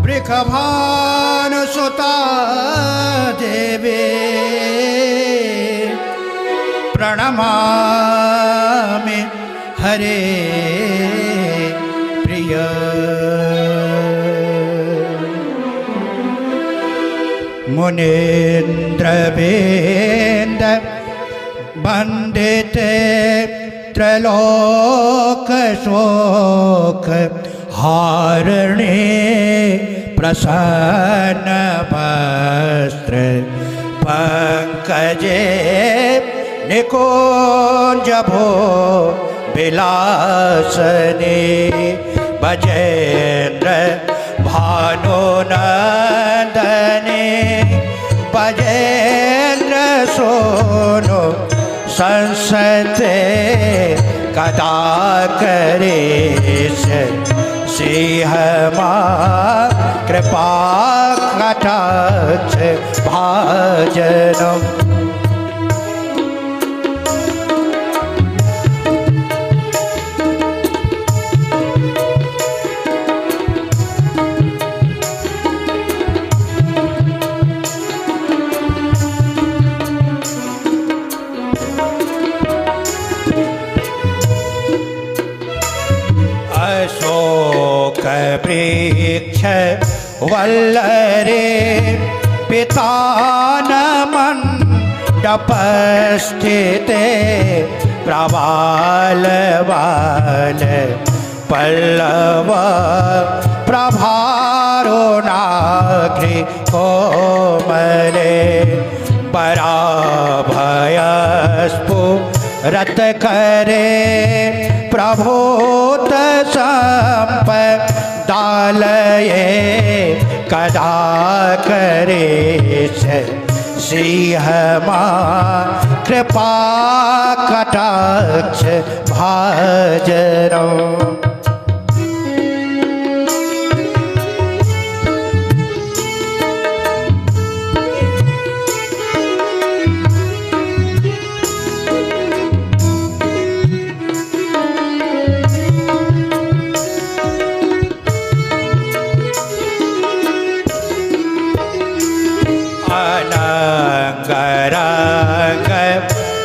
वृषभानुसुता देवी प्रणमामि हरे प्रिय। मुनीन्द्रवेन्द वन्दिते त्रैलोक्यशोक हारिणे प्रसन्न वस्त्र पंकजे निकुंजभो विलासने बजेन्द्र भानुनंदने बजेन्द्र सोनो संसते कदा करेश सिंह मां कृपा कटाक्ष भाजनम। वृक्ष वल्लरे पितानमण्डपस्थिते प्रवालवाल पल्लव प्रभारुणाग्रि कोमले पराभयस्फुरत् करे प्रभूत संपदालये कदा करेश सिंह मां कृपा कटाक्ष भाजनो।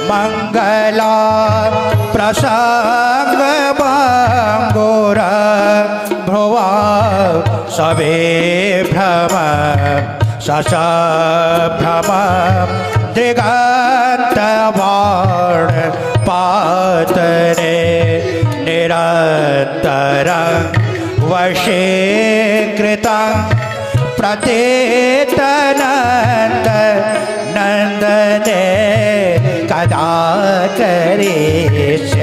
मंगला प्रसंग बंगुर भ्रुवा सवे भ्रम ससभ्रम दिगंत बाण पातरे निरंतरं वशीकृतं प्रतीतनंद नंदने कदा करेश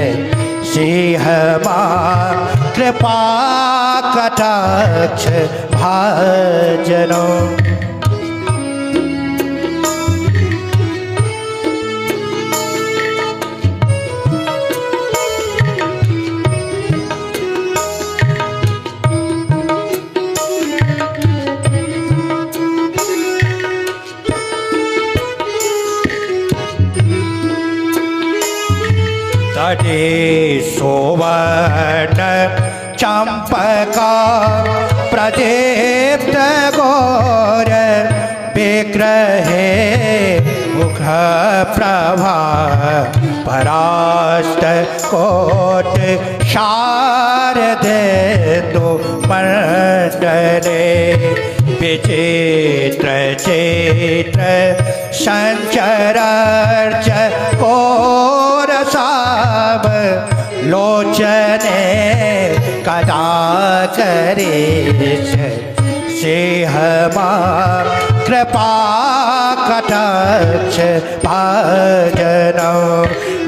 सिंह मां कृपा कटाक्ष भाजनो। तटे सोवर्ण चंपका प्रदीप्त गौर विग्रहे मुख प्रभा परास्त कोट शारदेन्दु मंडले विचित्र चित्र संचरर्च कोरसाव लोचने कदा करेश सिंह मां कृपा कटाक्ष भाजनो।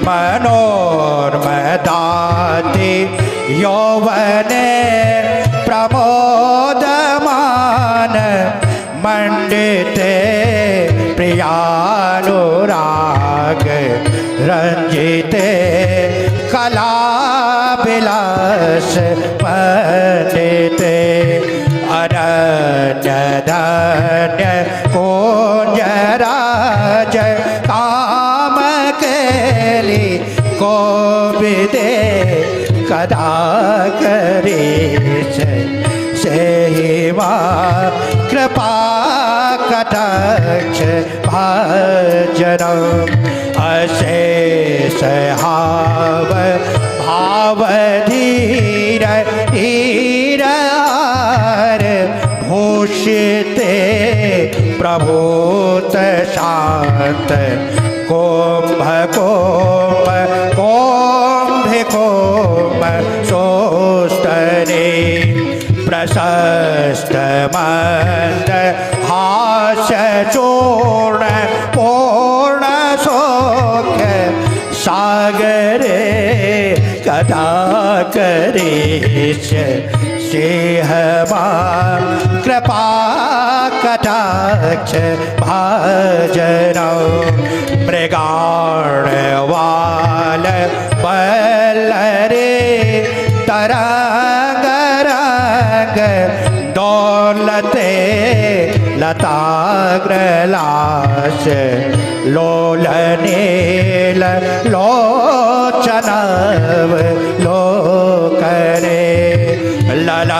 मनोर्मदाति यौवने प्रमोदमान मंडिते प्रियानुराग रंजिते कला विलास पंडिते अरण्य धन्य कुंजराज काम केली को विदे कदा करीश सेवा कृपा कटाक्ष भाजनम अशेष हाव भाव धीर धीरार भूषिते प्रभूत शांत कुंभ कुंभ कुंभ सोस्तरे प्रशस्त मंद हास्य चूर्ण पूर्ण सौख्य सागरे कदा करीश सेहमा कृपा कटाक्ष भाजना मृगाण वाल पल्लरे तरंग रंग दौलते लताग्रलाश लोल नील लोचनव लोकरे लल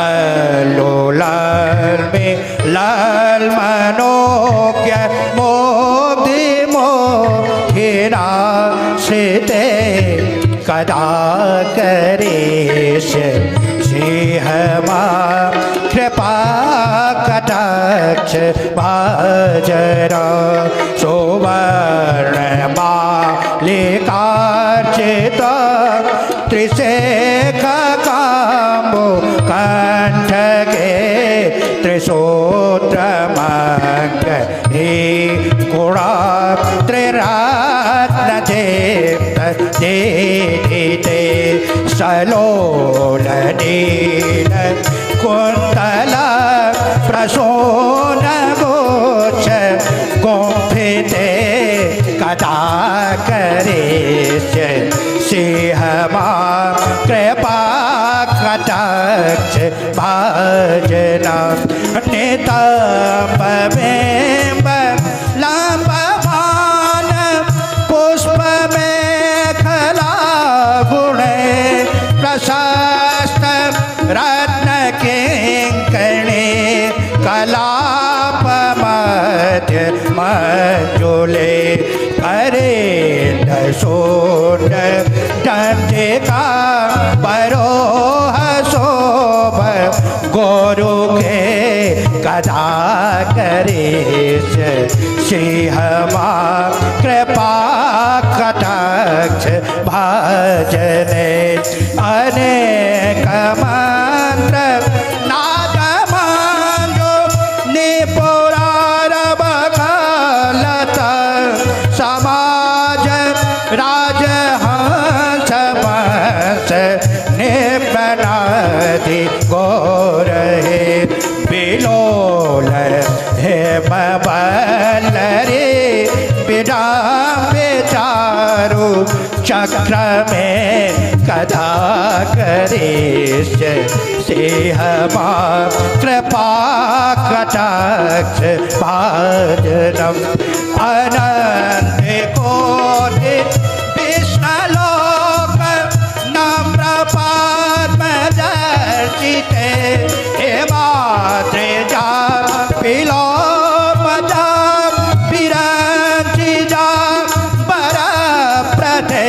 लोलल में लाल मनोज्ञ मोदि मोहिना श्रिते कदा करीश सिंहमा कृपा कटाक्ष भाजना सुवर्ण मालिकार्चित त्रिशेख काम्बो कंठके त्रिसूत्र मंग हे गुणा त्रिरत्न देव देते सलोल नील कुंतल प्रसून गोच गुंफिते कदा करीश सिंहमा कृपा कटाक्ष भाजना नितंब बिंब लंबमान पुष्प मेखला गुणे प्रशस्त रत्न किंकणे कलाप मध्य मंजुले करे दशोन दंडिका बरोह शोभ गोरु के कदा करीश सिंहमा कृपा कटाक्ष भाजने अनेक मंत्र नाद मांजो निपुरारभ कालत समाज राजहंस वंश निपनादि गौर हे बिलोल हे बल्लरे बिना बेचारू चक्र में कदा करीश सिंहमा कृपा कटाक्ष भाजनम अनंत कोटि विष्णुलोक नम्र पद्म दर्शिते हे मातृजा पिलो मजा विरंचिजा बर प्रथे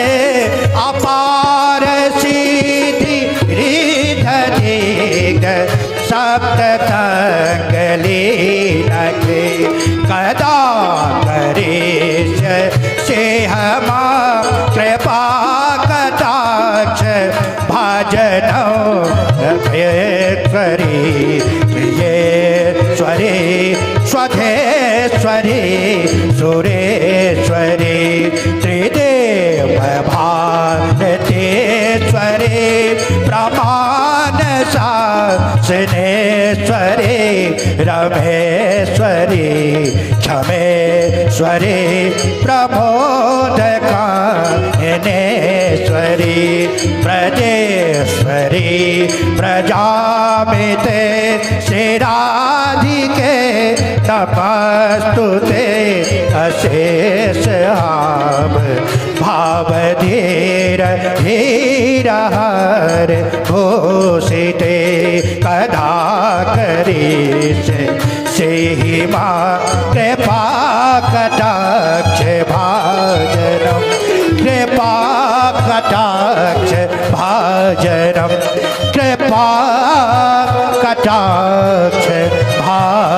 अपार सिद्धि रिधि सप्त तंगली नगे कदा करीश सिंहमा कृपा कटाक्ष भाजनौ प्रियेश्वरी प्रियेश्वरी स्वधेश्वरी सुरेश्वरी त्रिदेव भारतेश्वरी प्रमाण शासनेश्वरी रमेश्वरी क्षमेश्वरी प्रबोधकानेश्वरी प्रजेश्वरी प्रजामिते श्रीराधिके नमस्तुते अशेष आभ भावधीर धीर हर घोषिते कदा करीष सीमा कृपा कटाक्ष भाजनम कृपा कटाक्ष भाजनम कृपा कटाक्ष भाजनम